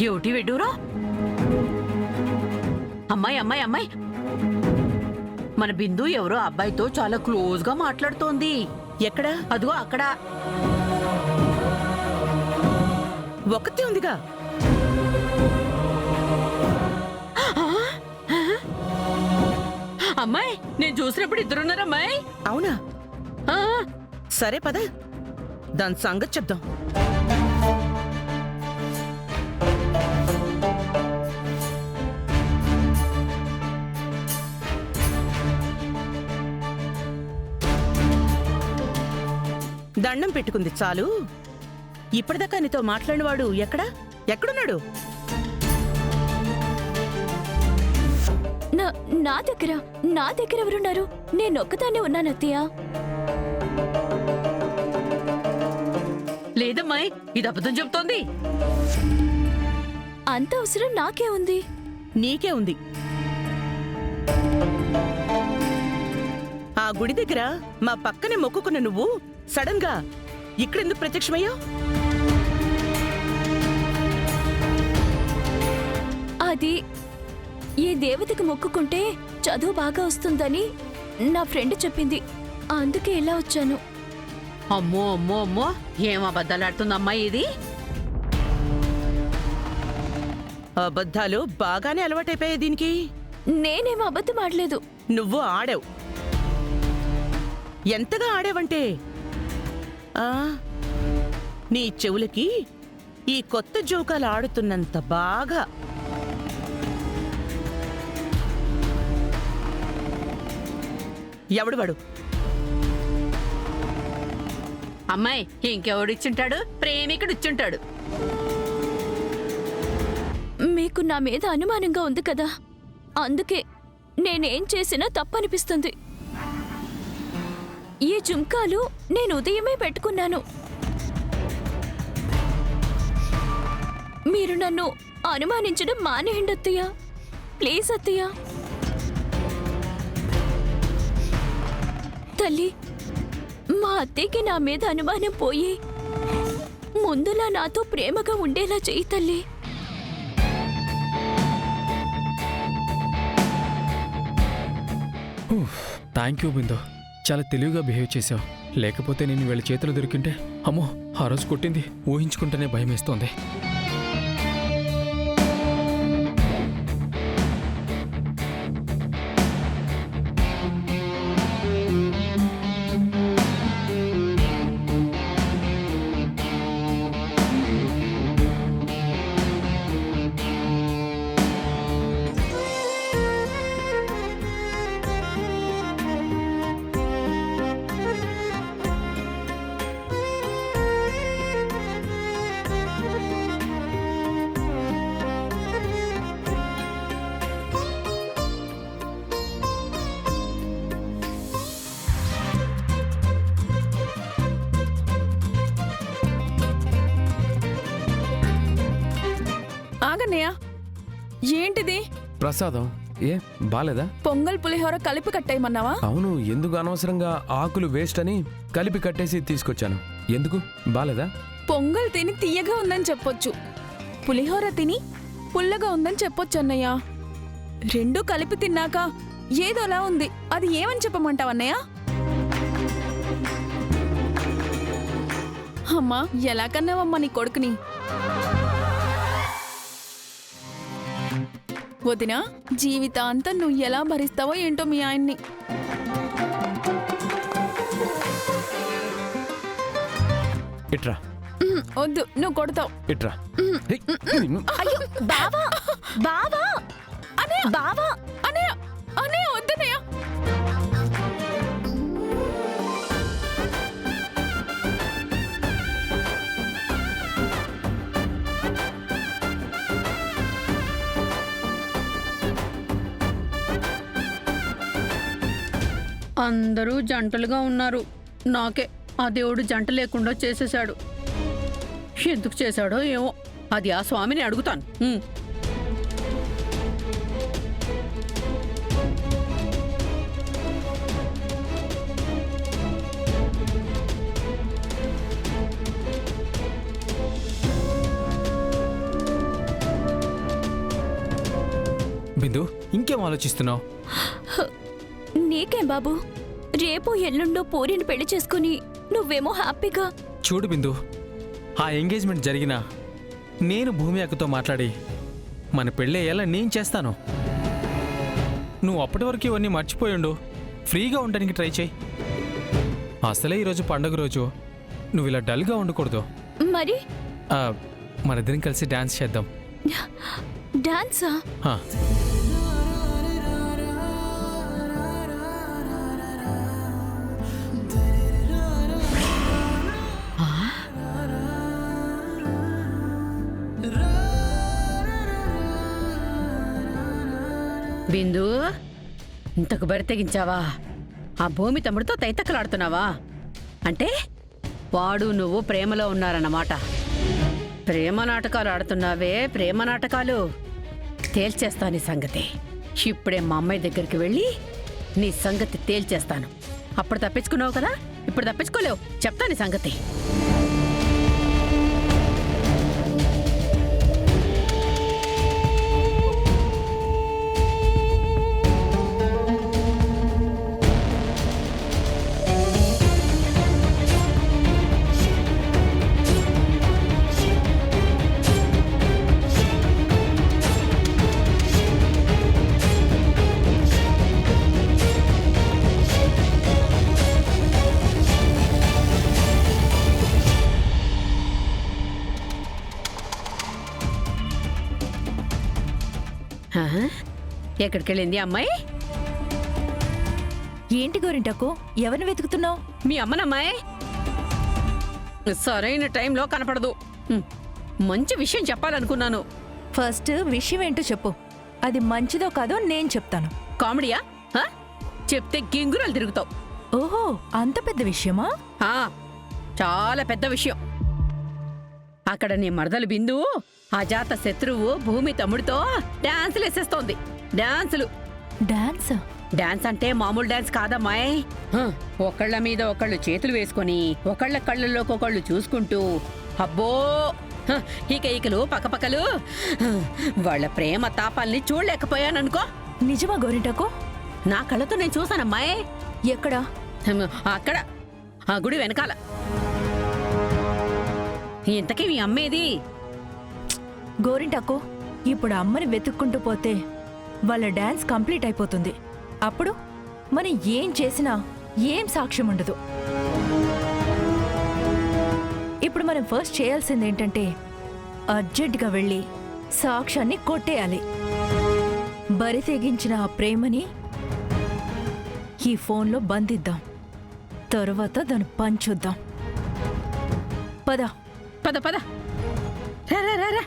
ఏమిటి విడ్డూరా? అమ్మాయి అమ్మాయి అమ్మాయి, మన బిందు ఎవరో అబ్బాయితో చాలా క్లోజ్ గా మాట్లాడుతోంది. ఎక్కడ? అదిగో అక్కడ. ఒకతే ఉందిగా. అమ్మాయి, నేను చూసినప్పుడు ఇద్దరున్నారమ్మాయి. అవునా? ఆ, సరే పద, దాని సంగతి చెప్దాం. దండం పెట్టుకుంది చాలు. ఇప్పటిదాకా నీతో మాట్లాడినవాడు ఎక్కడున్నాడు? నా దగ్గర ఎవరున్నారు? నేనొక్కదాన్నే ఉన్నాను అత్తయ్య. లేదమ్మాయి, ఇది అబద్ధం చెబుతోంది. అంత అవసరం నాకే ఉంది. నీకే ఉంది. ఆ గుడి దగ్గర మా పక్కనే మొక్కుకున్న నువ్వు సడన్ గా ఇక్కడెందుకు ప్రత్యక్షమయ్యావు? అది ఈ దేవతకి మొక్కుకుంటే చదువు బాగా వస్తుందని నా ఫ్రెండ్ చెప్పింది. అందుకే ఇలా వచ్చాను. అమ్మో అమ్మో అమ్మో, ఏం అబద్ధాలాడుతుంది అమ్మాయి ఇది. అబద్ధాలు బాగానే అలవాటైపోయాయి దీనికి. నేనేం అబద్ధం ఆడలేదు. నువ్వు ఆడావు. ఎంతగా ఆడావంటే నీ చెవులకి ఈ కొత్త జోకాలు ఆడుతున్నంత బాగా. ఎవడు వాడు? అమ్మాయి, ఇంకెవడిచ్చుంటాడు? ప్రేమికుడిచ్చుంటాడు. మీకు నా మీద అనుమానంగా ఉంది కదా, అందుకే నేనేం చేసినా తప్పనిపిస్తుంది. ఈ జుంకాలు నేను ఉదయమే పెట్టుకున్నాను. మీరు నన్ను అనుమానించడం మానేయండి అత్తయ్య, ప్లీజ్ అత్తయ్య. తల్లి, మా అత్తయ్యకి నా మీద అనుమానం పోయి ముందులా నాతో ప్రేమగా ఉండేలా చెయ్యి తల్లి. థ్యాంక్ యూ బిందో, చాలా తెలివిగా బిహేవ్ చేసావు. లేకపోతే నేను వీళ్ళ చేతులు దొరికింటే అమ్మో, ఆ రోజు కొట్టింది ఊహించుకుంటేనే భయం వేస్తోంది. ఆగన్నయ్య, ఏంటిది? ప్రసాదం. ఏ బాలేదా? పొంగల్ పులిహోర కలిపి కట్టేయమన్నావా? అవును, ఎందుకు అనవసరంగా ఆకులు వేస్ట్ అని కలిపి కట్టేసి తీసుకొచ్చాను. ఎందుకు బాలేదా? పొంగల్ తిని తీయగా ఉందని చెప్పొచ్చు, పులిహోర తిని పుల్లగా ఉందని చెప్పొచ్చు అన్నయ్య. రెండూ కలిపి తిన్నాక ఏదోలా ఉంది, అది ఏమని చెప్పమంటావన్నయ్య? అమ్మా, ఎలా కన్నావమ్మా నీ కొడుకుని? వదినా, జీవితాంతం నువ్వు ఎలా భరిస్తావో ఏంటో మీ ఆయన్ని. ఇట్రా. వద్దు, నువ్వు కొడతావు. ఇట్రా. బావా బావా అనే బావా అనే అనే వద్దనయ్య. అందరూ జంటలుగా ఉన్నారు. నాకే ఆ దేవుడు జంట లేకుండా చేసేశాడు. ఎందుకు చేశాడో ఏమో, అది ఆ స్వామిని అడుగుతాను. ఇంకేం ఆలోచిస్తున్నావు? నీకేం బాబు, రేపు ఎల్లుండో పూరిని పెళ్లి చేసుకుని నువ్వేమో హ్యాపీగా. చూడు బిందు, ఆ ఎంగేజ్మెంట్ జరిగినా నేను భూమి అక్కతో మాట్లాడి మన పెళ్ళయ్యేలా నేను చేస్తాను. నువ్వు అప్పటి వరకు ఇవన్నీ మర్చిపోయిండు ఫ్రీగా ఉండడానికి ట్రై చేయి. అసలే ఈరోజు పండుగ రోజు, నువ్వు ఇలా డల్గా ఉండకూడదు. మరి మనిద్దరం కలిసి డాన్స్ చేద్దాం. డాన్సా? ఆ. బిందు, ఇంతకు బరి తెగించావా? ఆ భూమి తమ్ముడితో తైతక్కలాడుతున్నావా? అంటే వాడు నువ్వు ప్రేమలో ఉన్నారన్నమాట. ప్రేమ నాటకాలు ఆడుతున్నావే, ప్రేమ నాటకాలు. తేల్చేస్తా నీ సంగతి. ఇప్పుడే మా అమ్మాయి దగ్గరికి వెళ్ళి నీ సంగతి తేల్చేస్తాను. అప్పుడు తప్పించుకున్నావు కదా, ఇప్పుడు తప్పించుకోలేవు. చెప్తా నీ సంగతి. ఎక్కడికి వెళ్ళింది అమ్మాయి? ఏంటి గోరింటకు, ఎవరిని వెతుకుతున్నావు? మీ అమ్మనమ్మాయి సరైన టైంలో కనపడదు. మంచి విషయం చెప్పాలనుకున్నాను. ఫస్ట్ విషయం ఏంటో చెప్పు. అది మంచిదో కాదో నేను చెప్తాను. కామెడీయా? చెప్తే గింగురలు తిరుగుతావు. ఓహో, అంత పెద్ద విషయమా? చాలా పెద్ద విషయం. అక్కడ నీ మరదలు బిందు అజాత శత్రువు భూమి తమ్ముడితో డాన్సులు వేసేస్తోంది. డాన్సులు. డాన్స్? డాన్స్ అంటే మామూలు డాన్స్ కాదమ్మాయ్. ఒకళ్ళ మీద ఒకళ్ళు చేతులు వేసుకొని ఒకళ్ళ కళ్ళల్లోకి ఒకళ్ళు చూసుకుంటూ అబ్బో ఈకలు పక్కపక్కలు వాళ్ళ ప్రేమ తాపాల్ని చూడలేకపోయాననుకో. నిజమా గోరింటకు? నా కళ్ళతో నేను చూసానమ్మాయ్. ఎక్కడా? అక్కడ ఆ గుడి వెనకాల. ఇంతకీ మీ అమ్మేది? గోరింటకు, ఇప్పుడు అమ్మని వెతుక్కుంటూ పోతే వాళ్ళ డాన్స్ కంప్లీట్ అయిపోతుంది. అప్పుడు మనం ఏం చేసినా ఏం సాక్ష్యం ఉండదు. ఇప్పుడు మనం ఫస్ట్ చేయాల్సింది ఏంటంటే అర్జెంటుగా వెళ్ళి సాక్ష్యాన్ని కొట్టేయాలి. బరి తెగించిన ఆ ప్రేమని ఈ ఫోన్లో బంధిద్దాం. తరువాత దాన్ని పంచుద్దాం. పద పద పద. రా రా రా రా.